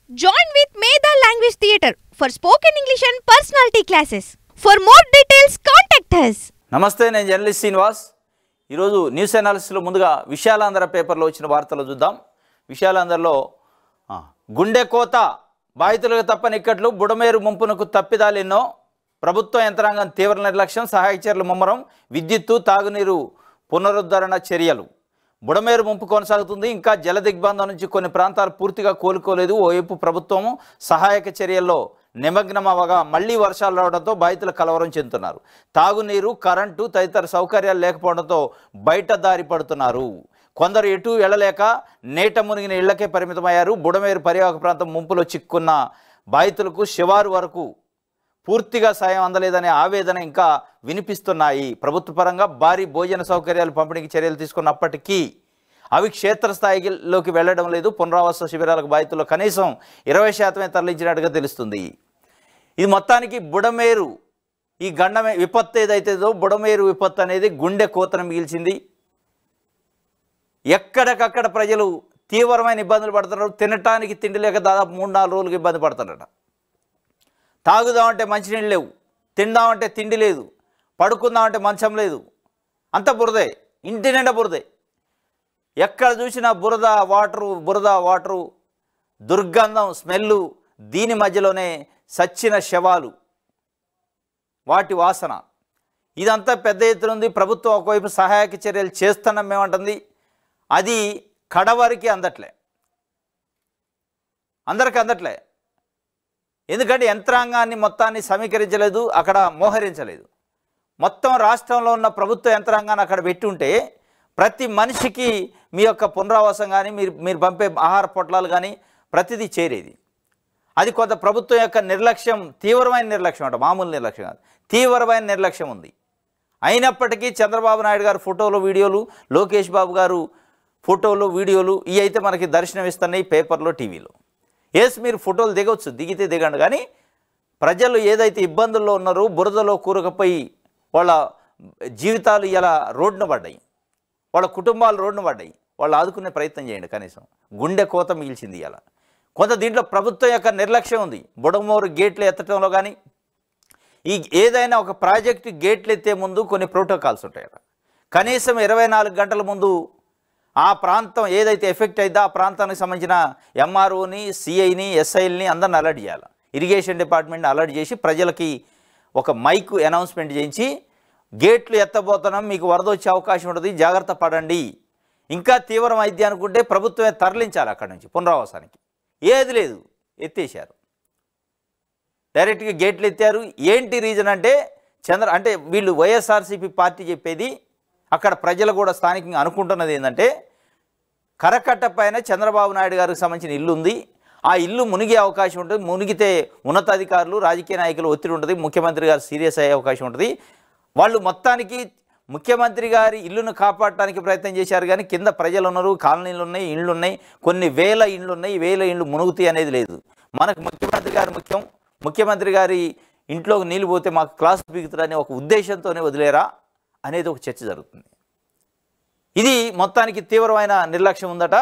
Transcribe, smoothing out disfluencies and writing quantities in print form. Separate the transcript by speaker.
Speaker 1: Join with Medha Language Theatre for spoken English and personality classes. For more details, contact us.
Speaker 2: నమస్తే, నేను journalist Srinivas. ఈరోజు news అనాలిసిస్లో ముందుగా విశాలాంధ్ర పేపర్లో వచ్చిన వార్తలు చూద్దాం. విశాలాంధ్రలో గుండె కోత, బాధితులకు తప్పని ఇక్కట్లు, బుడమేరు ముంపునకు తప్పిదాలెన్నో, ప్రభుత్వ యంత్రాంగం తీవ్ర నిర్లక్ష్యం, సహాయక చర్యలు ముమ్మరం, విద్యుత్తు, తాగునీరు పునరుద్ధరణ చర్యలు. బుడమేరు ముంపు కొనసాగుతుంది. ఇంకా జల దిగ్బంధం నుంచి కొన్ని ప్రాంతాలు పూర్తిగా కోలుకోలేదు. ఓవైపు ప్రభుత్వము సహాయక చర్యల్లో నిమగ్నమవగా మళ్లీ వర్షాలు రావడంతో బాధితులు కలవరం చెందుతున్నారు. తాగునీరు, కరెంటు తదితర సౌకర్యాలు లేకపోవడంతో బయట దారి పడుతున్నారు. కొందరు ఎటు వెళ్ళలేక నేట మునిగిన ఇళ్లకే పరిమితమయ్యారు. బుడమేరు పరివాహక ప్రాంతం ముంపులో చిక్కున్న బాధితులకు శివారు వరకు పూర్తిగా సాయం అందలేదనే ఆవేదన ఇంకా వినిపిస్తున్నాయి. ప్రభుత్వ పరంగా భారీ భోజన సౌకర్యాలు పంపిణీకి చర్యలు తీసుకున్నప్పటికీ అవి క్షేత్రస్థాయిలోకి వెళ్లడం లేదు. పునరావాస శిబిరాలకు బాధితుల్లో కనీసం 20% తరలించినట్టుగా తెలుస్తుంది. ఇది మొత్తానికి బుడమేరు ఈ గండమే విపత్తు ఏదైతేదో బుడమేరు విపత్తు అనేది గుండె కోతను మిగిల్చింది. ఎక్కడికక్కడ ప్రజలు తీవ్రమైన ఇబ్బందులు పడుతున్నారు. తినటానికి తిండి లేక దాదాపు 3-4 రోజులకు ఇబ్బంది పడుతున్నారట. తాగుదామంటే మంచినీళ్ళు లేవు, తిందామంటే తిండి లేదు, పడుకుందామంటే మంచం లేదు. అంత బురదే, ఇంటి నిండా బురదే. ఎక్కడ చూసినా బురద వాటరు, దుర్గంధం, స్మెల్లు. దీని మధ్యలోనే సచ్చిన శవాలు, వాటి వాసన. ఇదంతా పెద్ద ఎత్తున ఉంది. ప్రభుత్వం ఒకవైపు సహాయక చర్యలు చేస్తున్నాం మేమంటుంది. అది కడవరికి అందరికీ అందట్లే. ఎందుకంటే యంత్రాంగాన్ని మొత్తాన్ని సమీకరించలేదు, అక్కడ మోహరించలేదు. మొత్తం రాష్ట్రంలో ఉన్న ప్రభుత్వ యంత్రాంగాన్ని అక్కడ పెట్టి ఉంటే ప్రతి మనిషికి మీ యొక్క పునరావాసం కానీ మీరు పంపే ఆహార పొట్లాలు కానీ ప్రతిదీ చేరేది. అది కొంత ప్రభుత్వం యొక్క నిర్లక్ష్యం, తీవ్రమైన నిర్లక్ష్యం అంట, మామూలు నిర్లక్ష్యం కాదు, తీవ్రమైన నిర్లక్ష్యం ఉంది. అయినప్పటికీ చంద్రబాబు నాయుడు గారు ఫోటోలు, వీడియోలు, లోకేష్ బాబు గారు ఫోటోలు, వీడియోలు ఇవి అయితే మనకి దర్శనం ఇస్తున్నాయి పేపర్లో, టీవీలో. మీరు ఫోటోలు దిగవచ్చు, దిగితే దిగండి. కానీ ప్రజలు ఏదైతే ఇబ్బందుల్లో ఉన్నారో, బురదలో కూరకపోయి వాళ్ళ జీవితాలు ఇలా రోడ్డున పడ్డాయి, వాళ్ళ కుటుంబాలు రోడ్డున పడ్డాయి. వాళ్ళు ఆదుకునే ప్రయత్నం చేయండి. కనీసం గుండె కోత మిగిల్చింది ఇలా. కొంత దీంట్లో ప్రభుత్వం యొక్క నిర్లక్ష్యం ఉంది. బుడమేరు గేట్లు ఎత్తడంలో కానీ, ఈ ఏదైనా ఒక ప్రాజెక్టు గేట్లు ఎత్తే ముందు కొన్ని ప్రోటోకాల్స్ ఉంటాయట. కనీసం 24 గంటల ముందు ఆ ప్రాంతం ఏదైతే ఎఫెక్ట్ అయిందో ఆ ప్రాంతానికి సంబంధించిన ఎంఆర్ఓని, సిఐని, ఎస్ఐల్ని అందరిని అలర్ట్ చేయాలి. ఇరిగేషన్ డిపార్ట్మెంట్ని అలర్ట్ చేసి ప్రజలకి ఒక మైక్ అనౌన్స్మెంట్ చేయించి, గేట్లు ఎత్తబోతున్నాం, మీకు వరద వచ్చే అవకాశం ఉంటుంది, జాగ్రత్త పడండి. ఇంకా తీవ్రం అయితే అనుకుంటే ప్రభుత్వమే తరలించాలి అక్కడి నుంచి పునరావాసానికి. ఏది లేదు, ఎత్తేసారు, డైరెక్ట్గా గేట్లు ఎత్తారు. ఏంటి రీజన్ అంటే అంటే వీళ్ళు వైఎస్ఆర్సీపీ పార్టీ చెప్పేది, అక్కడ ప్రజలు కూడా స్థానికంగా అనుకుంటున్నది ఏంటంటే, కరకట్ట పైన చంద్రబాబు నాయుడు గారికి సంబంధించిన ఇల్లు ఉంది, ఆ ఇల్లు మునిగే అవకాశం ఉంటుంది. మునిగితే ఉన్నతాధికారులు, రాజకీయ నాయకులు ఒత్తిడి ఉంటుంది, ముఖ్యమంత్రి గారు సీరియస్ అయ్యే అవకాశం ఉంటుంది. వాళ్ళు మొత్తానికి ముఖ్యమంత్రి గారి ఇల్లును కాపాడటానికి ప్రయత్నం చేశారు. కానీ కింద ప్రజలు ఉన్నారు, కాలనీలు ఉన్నాయి, ఇండ్లు ఉన్నాయి, కొన్ని వేల ఇండ్లు ఉన్నాయి. వేల ఇండ్లు మునుగుతాయి అనేది లేదు. మనకు ముఖ్యమంత్రి గారు ముఖ్యం. ముఖ్యమంత్రి గారి ఇంట్లోకి నీళ్ళు పోతే మాకు క్లాస్ పీకుతారనే ఒక ఉద్దేశంతోనే వదిలేరా అనేది ఒక చర్చ జరుగుతుంది. ఇది మొత్తానికి తీవ్రమైన నిర్లక్ష్యం ఉందట.